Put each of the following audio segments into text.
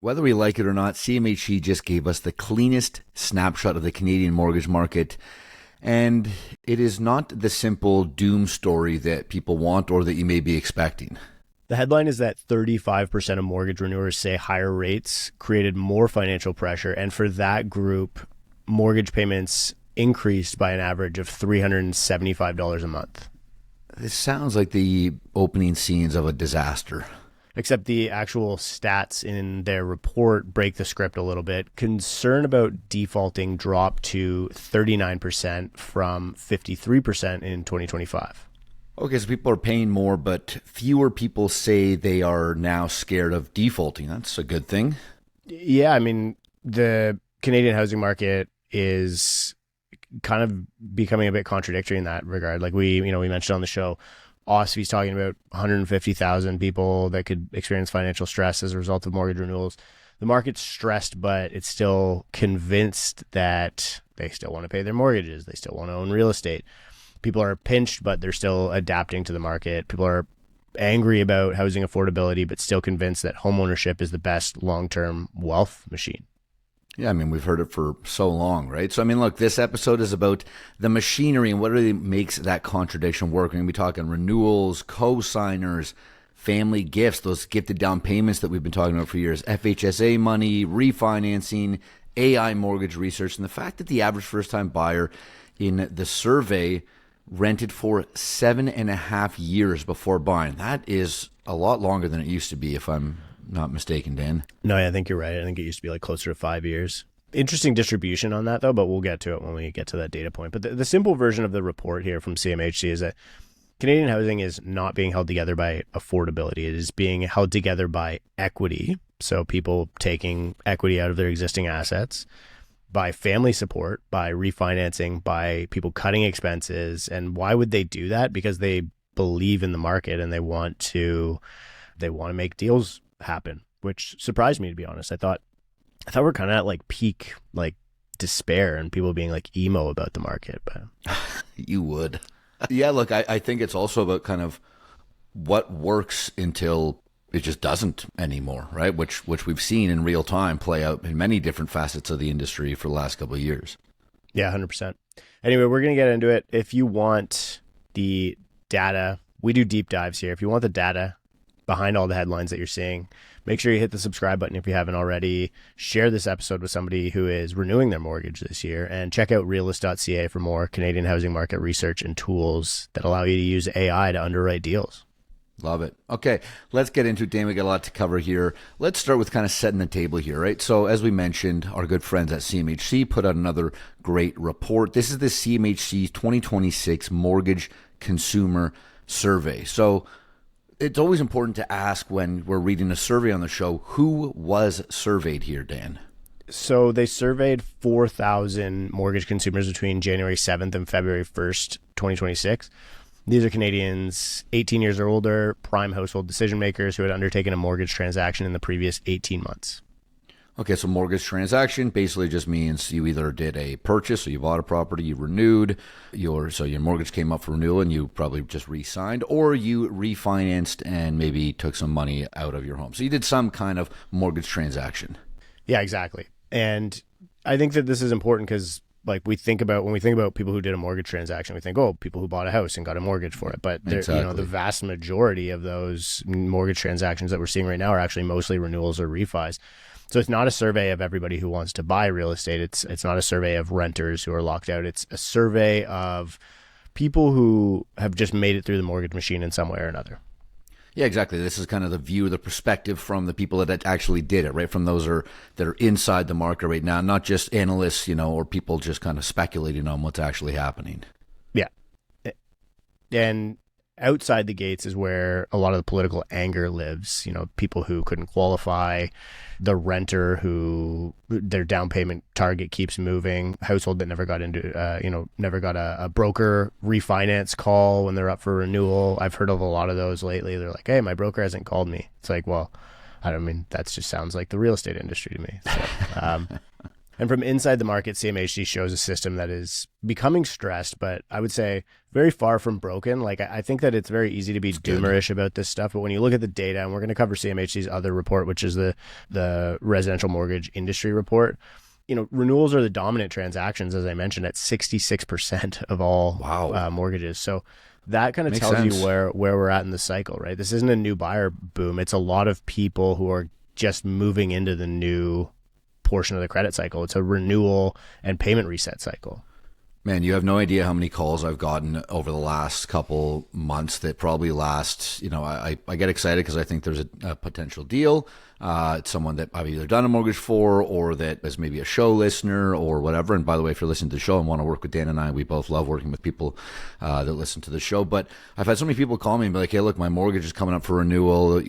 Whether we like it or not, CMHC just gave us the cleanest snapshot of the Canadian mortgage market. And it is not the simple doom story that people want or that you may be expecting. The headline is that 35% of mortgage renewers say higher rates created more financial pressure. And for that group, mortgage payments increased by an average of $375 a month. This sounds like the opening scenes of a disaster. Except the actual stats in their report break the script a little bit. Concern about defaulting dropped to 39% from 53% in 2025. Okay, so people are paying more, but fewer people say they are now scared of defaulting. That's a good thing. Yeah, I mean, the Canadian housing market is kind of becoming a bit contradictory in that regard. Like we mentioned on the show, OSFI's talking about 150,000 people that could experience financial stress as a result of mortgage renewals. The market's stressed, but it's still convinced that they still want to pay their mortgages. They still want to own real estate. People are pinched, but they're still adapting to the market. People are angry about housing affordability, but still convinced that homeownership is the best long-term wealth machine. Yeah, I mean, we've heard it for so long, right? So, I mean, look, this episode is about the machinery and what really makes that contradiction work. We're going to be talking renewals, cosigners, family gifts, those gifted down payments that we've been talking about for years, FHSA money, refinancing, AI mortgage research, and the fact that the average first-time buyer in the survey rented for 7.5 years before buying. That is a lot longer than it used to be, if I'm not mistaken, Dan. No, I think you're right. I think it used to be like closer to 5 years. Interesting distribution on that, though, but we'll get to it when we get to that data point. But the simple version of the report here from CMHC is that Canadian housing is not being held together by affordability. It is being held together by equity, so people taking equity out of their existing assets, by family support, by refinancing, by people cutting expenses. And why would they do that? Because they believe in the market and they want to make deals happen, which surprised me, to be honest. I thought we're kind of at like peak like despair and people being like emo about the market. But you would. Yeah, look, I think it's also about kind of what works until it just doesn't anymore, right? Which we've seen in real time play out in many different facets of the industry for the last couple of years. Yeah, 100%. Anyway, we're going to get into it. If you want the data, we do deep dives here. If you want the data behind all the headlines that you're seeing, make sure you hit the subscribe button if you haven't already. Share this episode with somebody who is renewing their mortgage this year, and check out realist.ca for more Canadian housing market research and tools that allow you to use AI to underwrite deals. Love it. Okay, let's get into it, Dan. We got a lot to cover here. Let's start with kind of setting the table here, right? So as we mentioned, our good friends at CMHC put out another great report. This is the CMHC's 2026 Mortgage Consumer Survey. So it's always important to ask when we're reading a survey on the show, who was surveyed here, Dan? So they surveyed 4,000 mortgage consumers between January 7th and February 1st, 2026. These are Canadians 18 years or older, prime household decision makers who had undertaken a mortgage transaction in the previous 18 months. Okay, so mortgage transaction basically just means you either did a purchase, so you bought a property, you renewed, your mortgage came up for renewal and you probably just re-signed, or you refinanced and maybe took some money out of your home. So you did some kind of mortgage transaction. Yeah, exactly. And I think that this is important because like when we think about people who did a mortgage transaction, we think, oh, people who bought a house and got a mortgage for it. But exactly. The vast majority of those mortgage transactions that we're seeing right now are actually mostly renewals or refis. So it's not a survey of everybody who wants to buy real estate. It's not a survey of renters who are locked out. It's a survey of people who have just made it through the mortgage machine in some way or another. Yeah, exactly. This is kind of the view, the perspective from the people that actually did it, right? From those that are inside the market right now, not just analysts, or people just kind of speculating on what's actually happening. Yeah. And outside the gates is where a lot of the political anger lives. People who couldn't qualify, the renter who their down payment target keeps moving, household that never got never got a broker refinance call when they're up for renewal. I've heard of a lot of those lately. They're like, hey, my broker hasn't called me. It's like, well, that just sounds like the real estate industry to me. So, And from inside the market, CMHC shows a system that is becoming stressed, but I would say very far from broken. Like, I think that it's very easy to be doomerish about this stuff, but when you look at the data, and we're going to cover CMHC's other report, which is the residential mortgage industry report, renewals are the dominant transactions, as I mentioned, at 66% of all mortgages. So that kind of tells sense. you where we're at in the cycle, right? This isn't a new buyer boom. It's a lot of people who are just moving into the new portion of the credit cycle. It's a renewal and payment reset cycle. Man, you have no idea how many calls I've gotten over the last couple months that probably last, I get excited because I think there's a potential deal. It's someone that I've either done a mortgage for or that is maybe a show listener or whatever. And by the way, if you're listening to the show and want to work with Dan and I, we both love working with people that listen to the show. But I've had so many people call me and be like, hey, look, my mortgage is coming up for renewal.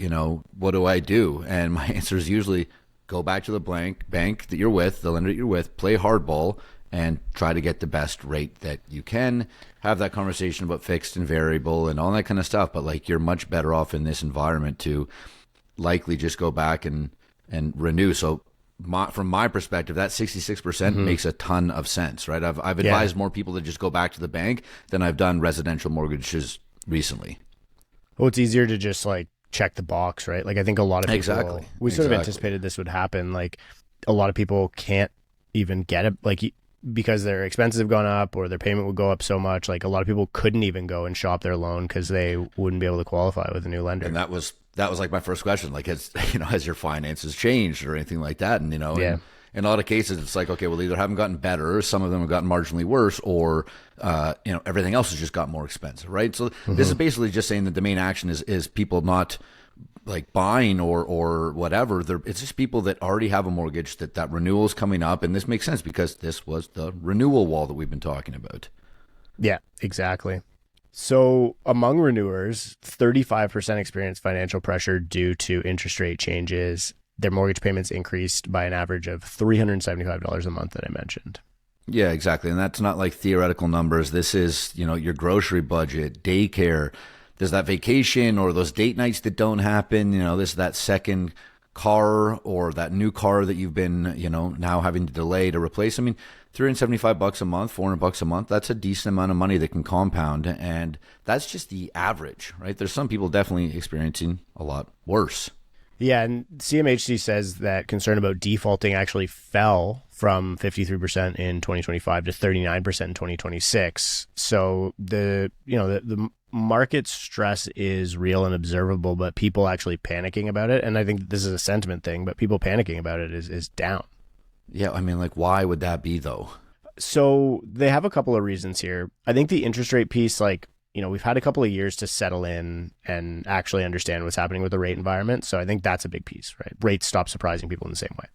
What do I do? And my answer is usually go back to the bank that you're with, the lender that you're with, play hardball, and try to get the best rate that you can. Have that conversation about fixed and variable and all that kind of stuff. But like, you're much better off in this environment to likely just go back and renew. So from my perspective, that 66% makes a ton of sense, right? I've advised more people to just go back to the bank than I've done residential mortgages recently. Well, it's easier to just like check the box, right? Like, I think a lot of people, we sort of anticipated this would happen. Like, a lot of people can't even get it, like, because their expenses have gone up or their payment would go up so much. Like, a lot of people couldn't even go and shop their loan because they wouldn't be able to qualify with a new lender. And that was like my first question. Like, has your finances changed or anything like that? And, in a lot of cases, it's like, okay, well, either haven't gotten better, some of them have gotten marginally worse, or, everything else has just got more expensive, right? So this is basically just saying that the main action is people not like buying or whatever. It's just people that already have a mortgage that renewal is coming up. And this makes sense because this was the renewal wall that we've been talking about. Yeah, exactly. So among renewers, 35% experienced financial pressure due to interest rate changes. Their mortgage payments increased by an average of $375 a month that I mentioned. Yeah, exactly. And that's not like theoretical numbers. This is, your grocery budget, daycare. There's that vacation or those date nights that don't happen. That second car or that new car that you've been, now having to delay to replace. I mean, $375 a month, $400 a month, that's a decent amount of money that can compound. And that's just the average, right? There's some people definitely experiencing a lot worse. Yeah, and CMHC says that concern about defaulting actually fell from 53% in 2025 to 39% in 2026. So the market stress is real and observable, but people actually panicking about it, and I think this is a sentiment thing, but people panicking about it is down. Yeah, I mean, like, why would that be though? So they have a couple of reasons here. I think the interest rate piece, we've had a couple of years to settle in and actually understand what's happening with the rate environment. So I think that's a big piece, right? Rates stop surprising people in the same way.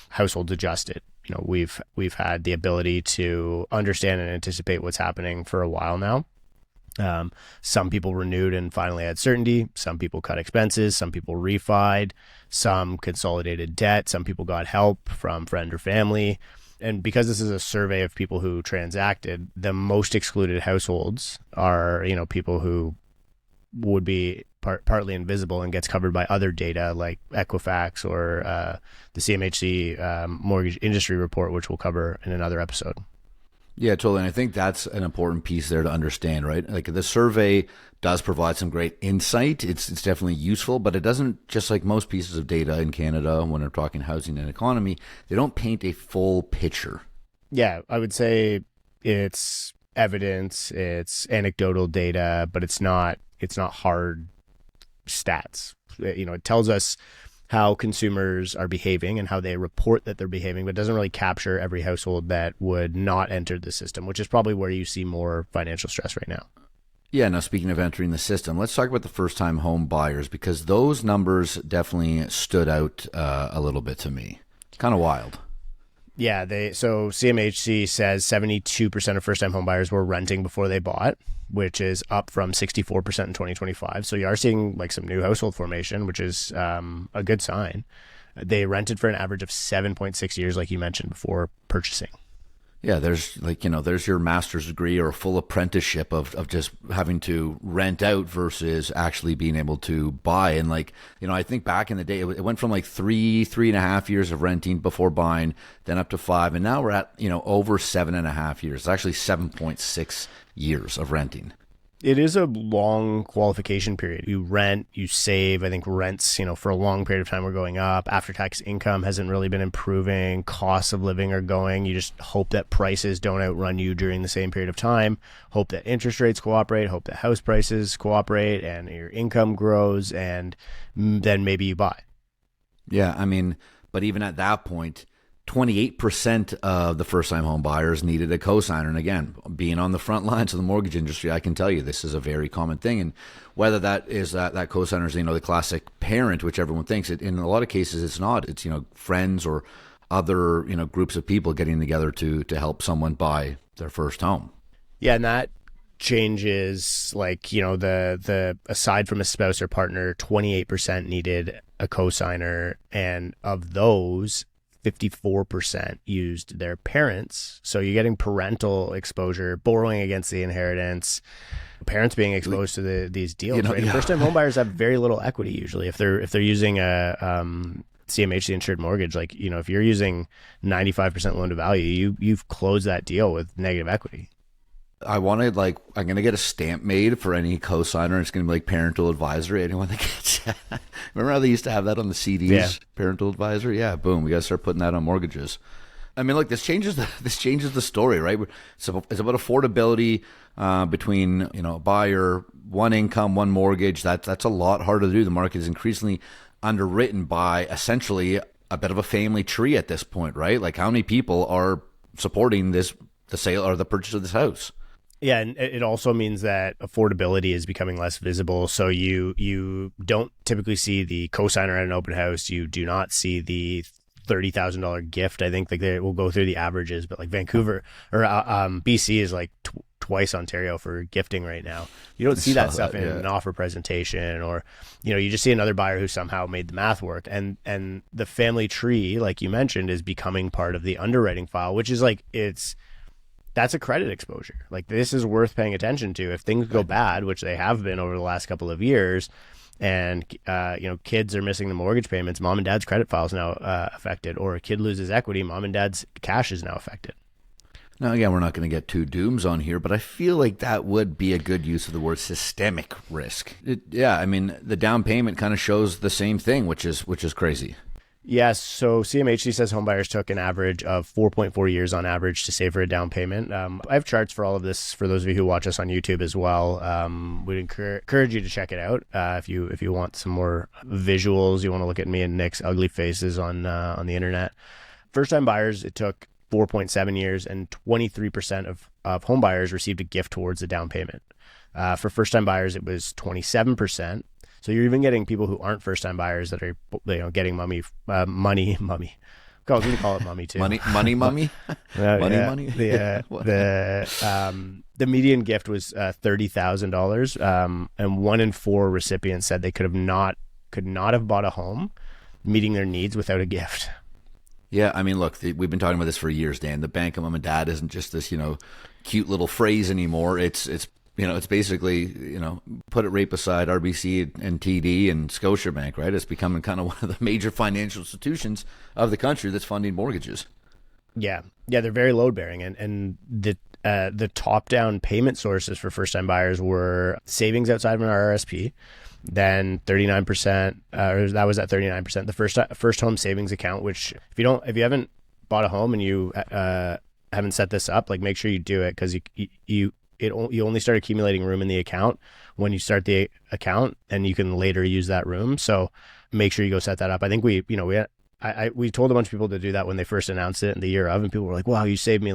Households adjusted. We've had the ability to understand and anticipate what's happening for a while now. Some people renewed and finally had certainty. Some people cut expenses. Some people refied. Some consolidated debt. Some people got help from friend or family. And because this is a survey of people who transacted, the most excluded households are, people who would be partly invisible and gets covered by other data like Equifax or the CMHC mortgage industry report, which we'll cover in another episode. Yeah, totally. And I think that's an important piece there to understand, right? Like, the survey does provide some great insight. It's definitely useful, but it doesn't, just like most pieces of data in Canada when we're talking housing and economy, they don't paint a full picture. Yeah, I would say it's evidence, it's anecdotal data, but it's not hard stats. It tells us how consumers are behaving and how they report that they're behaving, but doesn't really capture every household that would not enter the system, which is probably where you see more financial stress right now. Yeah, now speaking of entering the system, let's talk about the first-time home buyers, because those numbers definitely stood out a little bit to me. Kind of wild. Yeah, so CMHC says 72% of first-time home buyers were renting before they bought, which is up from 64% in 2025. So you are seeing like some new household formation, which is a good sign. They rented for an average of 7.6 years, like you mentioned, before purchasing. Yeah, there's there's your master's degree or a full apprenticeship of just having to rent out versus actually being able to buy. And I think back in the day, it went from like 3.5 years of renting before buying, then up to 5. And now we're at, over 7.5 years. It's actually 7.6 years of renting. It is a long qualification period. You rent, you save. I think rents, for a long period of time are going up. After-tax income hasn't really been improving. Costs of living are going. You just hope that prices don't outrun you during the same period of time. Hope that interest rates cooperate. Hope that house prices cooperate and your income grows, and then maybe you buy. Yeah, but even at that point, 28% of the first-time home buyers needed a cosigner. And again, being on the front lines of the mortgage industry, I can tell you this is a very common thing. And whether that is that cosigner is, the classic parent, which everyone thinks, in a lot of cases it's not. It's, friends or other, groups of people getting together to help someone buy their first home. Yeah, and that changes, the aside from a spouse or partner, 28% needed a cosigner, and of those, 54% used their parents. So you're getting parental exposure, borrowing against the inheritance, parents being exposed to these deals. Right? Yeah. First-time homebuyers have very little equity usually if they're using a CMHC insured mortgage. If you're using 95% loan to value, you've closed that deal with negative equity. I'm going to get a stamp made for any cosigner. It's going to be like parental advisory. Anyone that gets remember how they used to have that on the CDs? Yeah. Parental advisory. Yeah, boom. We got to start putting that on mortgages. This changes the story, right? It's about affordability between a buyer, one income, one mortgage. That's a lot harder to do. The market is increasingly underwritten by essentially a bit of a family tree at this point, right? Like how many people are supporting the sale or the purchase of this house? Yeah, and it also means that affordability is becoming less visible. So you don't typically see the cosigner at an open house. You do not see the $30,000 gift. I think they will go through the averages, but Vancouver or BC is twice Ontario for gifting right now. You don't see that stuff in an offer presentation, or you just see another buyer who somehow made the math work. And the family tree, like you mentioned, is becoming part of the underwriting file, which is that's a credit exposure. This is worth paying attention to. If things go bad, which they have been over the last couple of years, and kids are missing the mortgage payments, mom and dad's credit file is now affected, or a kid loses equity, mom and dad's cash is now affected. Now, again, we're not going to get too dooms on here, but I feel like that would be a good use of the word systemic risk. The down payment kind of shows the same thing, which is crazy. Yes. So CMHC says homebuyers took an average of 4.4 years on average to save for a down payment. I have charts for all of this for those of you who watch us on YouTube as well. We'd encourage you to check it out if you want some more visuals. You want to look at me and Nick's ugly faces on the internet. First time buyers, it took 4.7 years, and 23% of homebuyers received a gift towards the down payment. For first time buyers, it was 27%. So you're even getting people who aren't first-time buyers that are, getting money. Oh, we can call it mummy too. Money. Money. The median gift was $30,000, and 1 in 4 recipients said they could not have bought a home, meeting their needs without a gift. Yeah, look, we've been talking about this for years, Dan. The bank of mom and dad isn't just this, cute little phrase anymore. It's basically, put it right beside RBC and TD and Scotiabank, right? It's becoming kind of one of the major financial institutions of the country that's funding mortgages. Yeah, they're very load bearing, and the top down payment sources for first time buyers were savings outside of an RRSP, then 39%, that was at 39%. The first home savings account, which if you haven't bought a home and you haven't set this up, make sure you do it, because you only start accumulating room in the account when you start the account, and you can later use that room. So make sure you go set that up. I think we told a bunch of people to do that when they first announced it in the year of, and people were like, wow, you saved me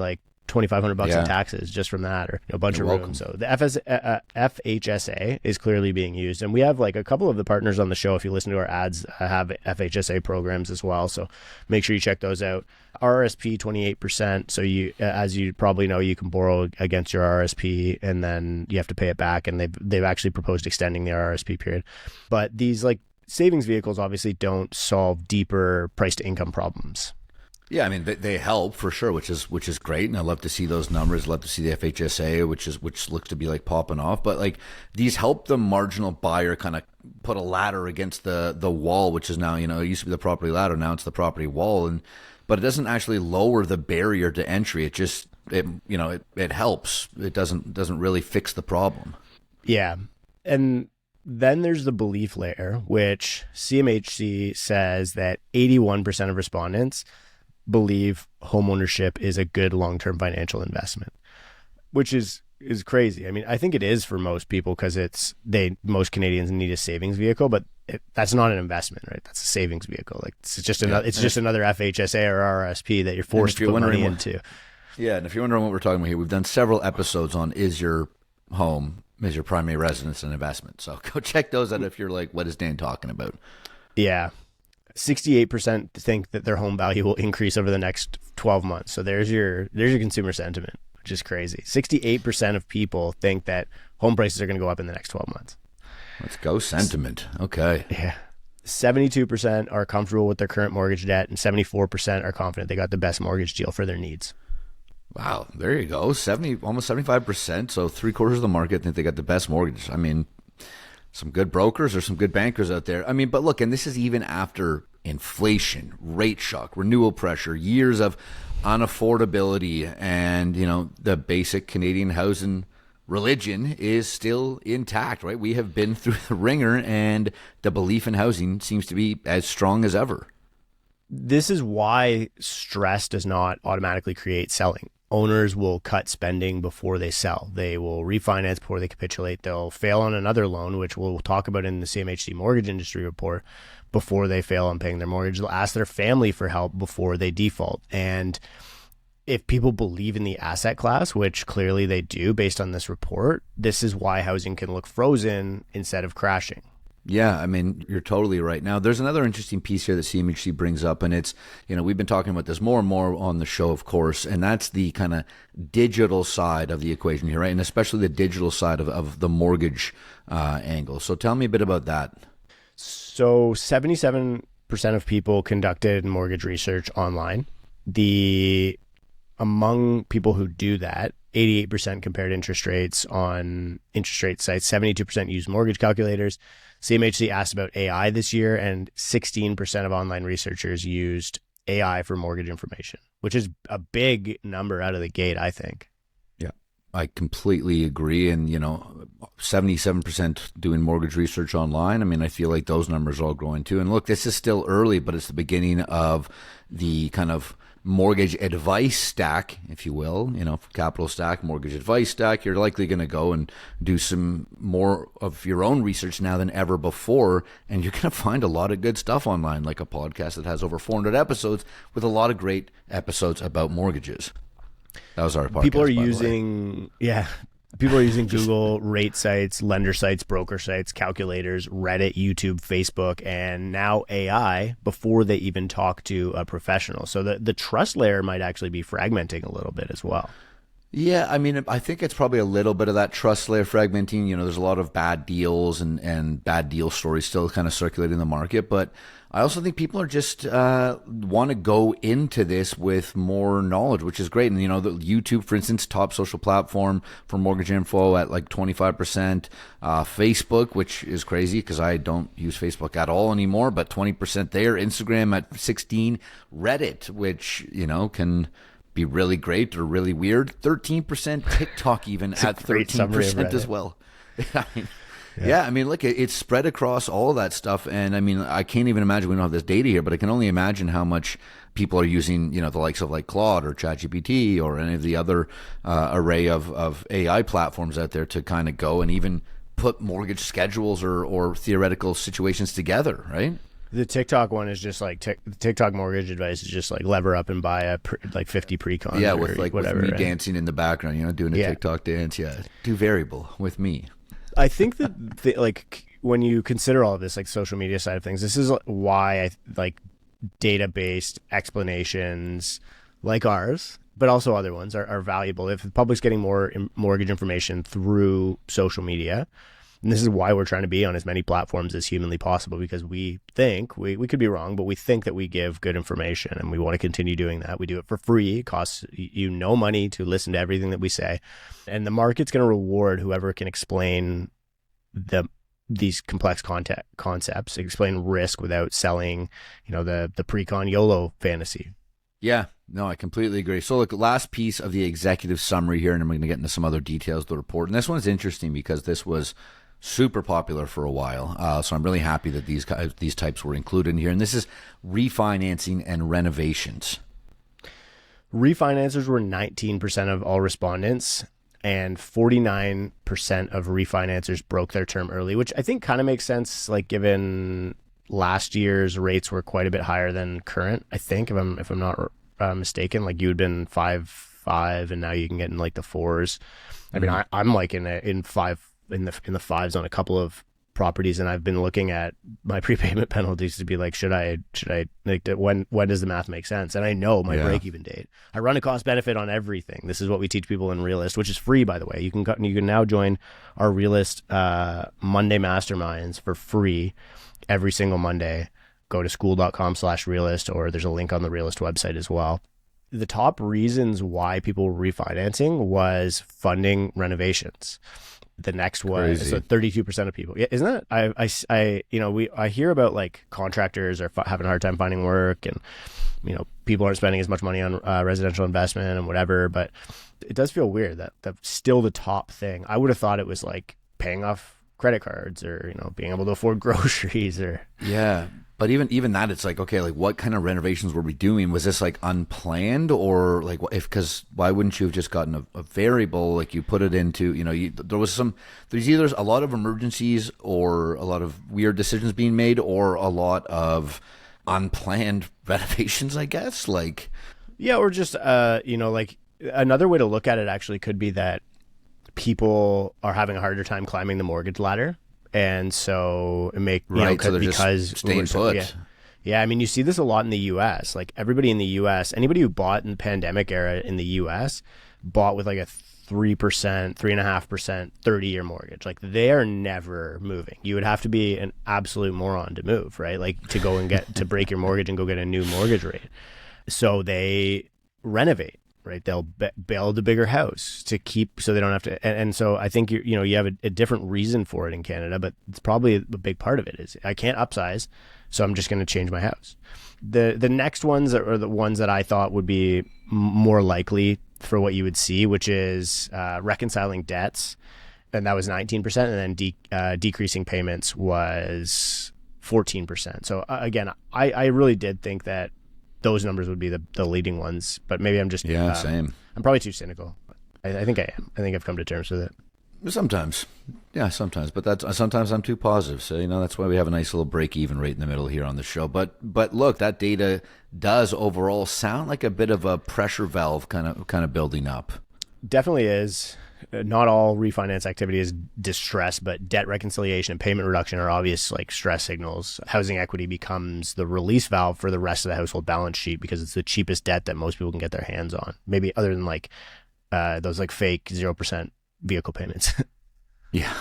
$2,500 in taxes just from that, or a bunch of rooms. So the FHSA is clearly being used, and we have a couple of the partners on the show, if you listen to our ads, have FHSA programs as well. So make sure you check those out. RRSP 28%. So you, as you probably know, you can borrow against your RRSP, and then you have to pay it back. And they've actually proposed extending the RRSP period. But these savings vehicles obviously don't solve deeper price to income problems. Yeah, I mean they help for sure, which is great, and I love to see those numbers. Love to see the FHSA, which looks to be like popping off. But like these help the marginal buyer kind of put a ladder against the wall, which is now, it used to be the property ladder, now it's the property wall, but it doesn't actually lower the barrier to entry. It just it helps. It doesn't really fix the problem. Yeah, and then there's the belief layer, which CMHC says that 81% of respondents believe homeownership is a good long-term financial investment, which is crazy. I mean, I think it is for most people because most Canadians need a savings vehicle, but that's not an investment, right? That's a savings vehicle. Like it's just another FHSA or RRSP that you're forced to put money into. Yeah, and if you're wondering what we're talking about here, we've done several episodes on is your primary residence an investment. So go check those out if you're like, what is Dan talking about? Yeah. 68% think that their home value will increase over the next 12 months. So there's your consumer sentiment, which is crazy. 68% of people think that home prices are going to go up in the next 12 months. Let's go sentiment. Okay. Yeah. 72% are comfortable with their current mortgage debt, and 74% are confident they got the best mortgage deal for their needs. Wow, there you go. Almost 75%. So 3/4 of the market think they got the best mortgage. I mean, some good brokers or some good bankers out there. I mean, but look, and this is even after inflation, rate shock, renewal pressure, years of unaffordability, and the basic Canadian housing religion is still intact, right? We have been through the ringer, and the belief in housing seems to be as strong as ever. This is why stress does not automatically create selling. Owners will cut spending before they sell. They will refinance before they capitulate. They'll fail on another loan, which we'll talk about in the CMHC mortgage industry report, before they fail on paying their mortgage. They'll ask their family for help before they default. And if people believe in the asset class, which clearly they do based on this report, this is why housing can look frozen instead of crashing. Yeah, I mean, you're totally right. Now, there's another interesting piece here that CMHC brings up, and it's, we've been talking about this more and more on the show, of course, and that's the kind of digital side of the equation here, right? And especially the digital side of the mortgage angle. So tell me a bit about that. So 77% of people conducted mortgage research online. Among people who do that, 88% compared interest rates on interest rate sites, 72% used mortgage calculators. CMHC asked about AI this year, and 16% of online researchers used AI for mortgage information, which is a big number out of the gate, I think. Yeah, I completely agree. And, 77% doing mortgage research online. I mean, I feel like those numbers are all growing too. And look, this is still early, but it's the beginning of the kind of mortgage advice stack, if you will, capital stack, mortgage advice stack. You're likely going to go and do some more of your own research now than ever before. And you're going to find a lot of good stuff online, like a podcast that has over 400 episodes with a lot of great episodes about mortgages. That was our podcast. People are using Google rate sites, lender sites, broker sites, calculators, Reddit, YouTube, Facebook, and now AI before they even talk to a professional. So the trust layer might actually be fragmenting a little bit as well. Yeah, I mean, I think it's probably a little bit of that trust layer fragmenting. There's a lot of bad deals and bad deal stories still kind of circulating in the market. But I also think people are just want to go into this with more knowledge, which is great. And, the YouTube, for instance, top social platform for mortgage info at like 25%. Facebook, which is crazy because I don't use Facebook at all anymore, but 20% there. Instagram at 16%. Reddit, which, can be really great or really weird. 13%. TikTok even at 13% as well. I mean, look, it's spread across all of that stuff. And I mean, I can't even imagine, we don't have this data here, but I can only imagine how much people are using, the likes of like Claude or ChatGPT or any of the other array of AI platforms out there to kind of go and even put mortgage schedules or theoretical situations together, right? The TikTok one is just like TikTok mortgage advice is just like lever up and buy 50 pre-con. Yeah, with whatever, with me right? Dancing in the background, doing a TikTok dance. Yeah, do variable with me. I think that like when you consider all of this, like social media side of things, this is why I like data-based explanations like ours, but also other ones are valuable. If the public's getting more mortgage information through social media, And this is why we're trying to be on as many platforms as humanly possible, because we think, we could be wrong, but we think that we give good information, and we want to continue doing that. We do it for free. It costs you no money to listen to everything that we say. And the market's going to reward whoever can explain these complex concepts, explain risk without selling, the pre-con YOLO fantasy. Yeah, no, I completely agree. So look, last piece of the executive summary here, and then we're going to get into some other details of the report. And this one's interesting because this was super popular for a while. So I'm really happy that these types were included in here. And this is refinancing and renovations. Refinancers were 19% of all respondents, and 49% of refinancers broke their term early, which I think kind of makes sense, like given last year's rates were quite a bit higher than current. I think if I'm not mistaken, like you had been 5.5, and now you can get in like the 4s. I mean, I'm like in the 5s on a couple of properties, and I've been looking at my prepayment penalties to be like, should I like, when does the math make sense? And I know my break even date. I run a cost benefit on everything. This is what we teach people in Realist, which is free, by the way. You can now join our Realist Monday masterminds for free every single Monday. Go to school.com/realist, or there's a link on the Realist website as well. The top reasons why people were refinancing was funding renovations. The next was Crazy. So 32% of people. Yeah, isn't that? I hear about like contractors are having a hard time finding work, and people aren't spending as much money on residential investment and whatever. But it does feel weird that that's still the top thing. I would have thought it was like paying off credit cards, or being able to afford groceries, or But even that, it's like, okay, like what kind of renovations were we doing? Was this like unplanned, or like because why wouldn't you have just gotten a variable, like you put it into, there's either a lot of emergencies or a lot of weird decisions being made, or a lot of unplanned renovations, I guess. Like, yeah, or just like another way to look at it actually could be that people are having a harder time climbing the mortgage ladder. And so so they're because just staying put. Yeah. I mean, you see this a lot in the U.S. Like everybody in the U.S., anybody who bought in the pandemic era in the U.S. bought with like a 3%, 3.5%, 30-year mortgage. Like they are never moving. You would have to be an absolute moron to move, right? Like to go and to break your mortgage and go get a new mortgage rate. So they renovate. Right, they'll build a bigger house to keep, so they don't have to. And so I think you have a different reason for it in Canada, but it's probably a big part of it is I can't upsize, so I'm just going to change my house. The next ones are the ones that I thought would be more likely for what you would see, which is reconciling debts, and that was 19%, and then decreasing payments was 14%. So again, I really did think that those numbers would be the leading ones, but maybe I'm just same. I'm probably too cynical. I think I am. I think I've come to terms with it. Sometimes, but sometimes I'm too positive. So that's why we have a nice little break even rate in the middle here on the show. But look, that data does overall sound like a bit of a pressure valve kind of building up. Definitely is. Not all refinance activity is distress, but debt reconciliation and payment reduction are obvious like stress signals. Housing equity becomes the release valve for the rest of the household balance sheet because it's the cheapest debt that most people can get their hands on. Maybe other than like those like fake 0% vehicle payments. Yeah,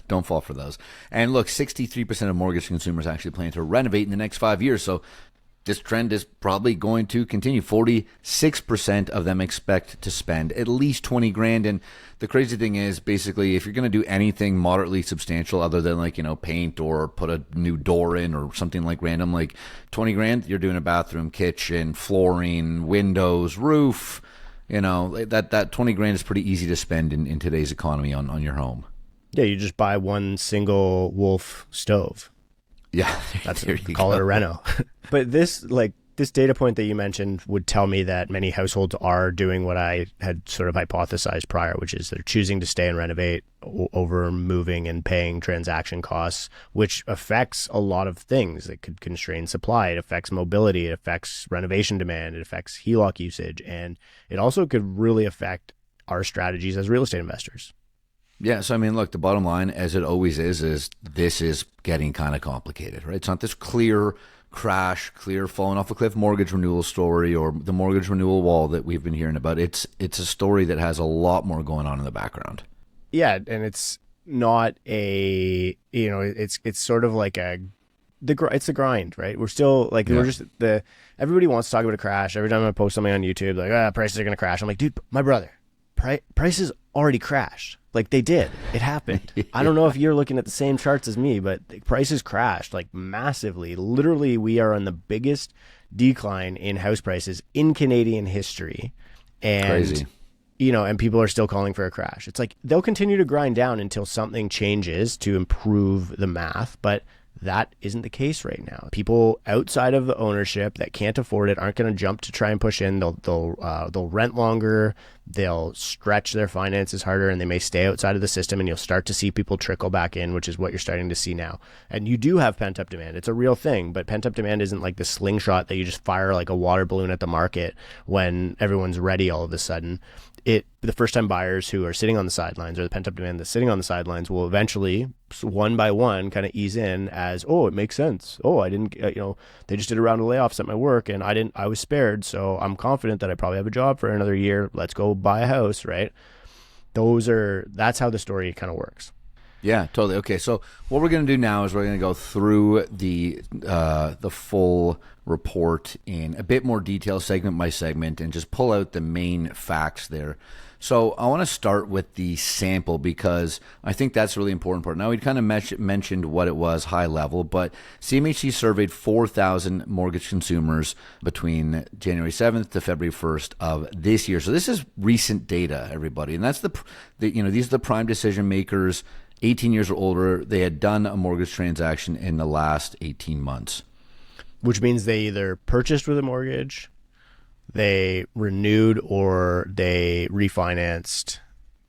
don't fall for those. And look, 63% of mortgage consumers actually plan to renovate in the next 5 years. So this trend is probably going to continue. 46% of them expect to spend at least $20,000. And the crazy thing is, basically, if you're going to do anything moderately substantial other than like, paint or put a new door in or something like random, like $20,000, you're doing a bathroom, kitchen, flooring, windows, roof. That $20,000 is pretty easy to spend in today's economy on your home. Yeah, you just buy one single Wolf stove. Yeah, call it a reno. But this data point that you mentioned would tell me that many households are doing what I had sort of hypothesized prior, which is they're choosing to stay and renovate over moving and paying transaction costs, which affects a lot of things. It could constrain supply. It affects mobility. It affects renovation demand. It affects HELOC usage. And it also could really affect our strategies as real estate investors. Yeah, so I mean, look, the bottom line, as it always is this is getting kind of complicated, right? It's not this clear falling off a cliff mortgage renewal story or the mortgage renewal wall that we've been hearing about. It's a story that has a lot more going on in the background. Yeah, and it's not a, it's sort of like it's the grind, right? We're still like, we're just everybody wants to talk about a crash. Every time I post something on YouTube, like, prices are going to crash. I'm like, dude, my brother, prices already crashed. Like they did. It happened. I don't know if you're looking at the same charts as me, but prices crashed like massively. Literally, we are on the biggest decline in house prices in Canadian history. And Crazy. And people are still calling for a crash. It's like they'll continue to grind down until something changes to improve the math, but that isn't the case right now. People outside of the ownership that can't afford it aren't going to jump to try and push in. They'll rent longer. They'll stretch their finances harder, and they may stay outside of the system. And you'll start to see people trickle back in, which is what you're starting to see now. And you do have pent up demand. It's a real thing, but pent up demand isn't like the slingshot that you just fire like a water balloon at the market when everyone's ready all of a sudden. The first-time buyers who are sitting on the sidelines, or the pent-up demand that's sitting on the sidelines, will eventually, one by one, kind of ease in as, it makes sense. I didn't, they just did a round of layoffs at my work, and I was spared, so I'm confident that I probably have a job for another year. Let's go buy a house, right? That's how the story kind of works. Yeah, totally. Okay, so what we're going to do now is we're going to go through the full report in a bit more detail, segment by segment, and just pull out the main facts there. So I want to start with the sample because I think that's a really important part. Now, we kind of mentioned what it was high level, but CMHC surveyed 4,000 mortgage consumers between January 7th to February 1st of this year. So this is recent data, everybody. And that's these are the prime decision makers, 18 years or older. They had done a mortgage transaction in the last 18 months. Which means they either purchased with a mortgage, they renewed, or they refinanced.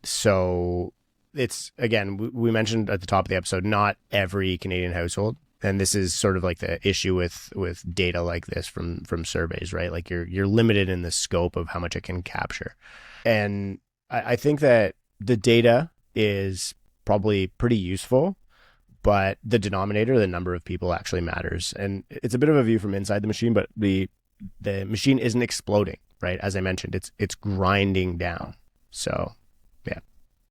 So it's, again, we mentioned at the top of the episode, not every Canadian household. And this is sort of like the issue with data like this from surveys, right? Like you're limited in the scope of how much it can capture. And I think that the data is probably pretty useful, but the denominator, the number of people, actually matters. And it's a bit of a view from inside the machine, but the machine isn't exploding, right? As I mentioned, it's grinding down. So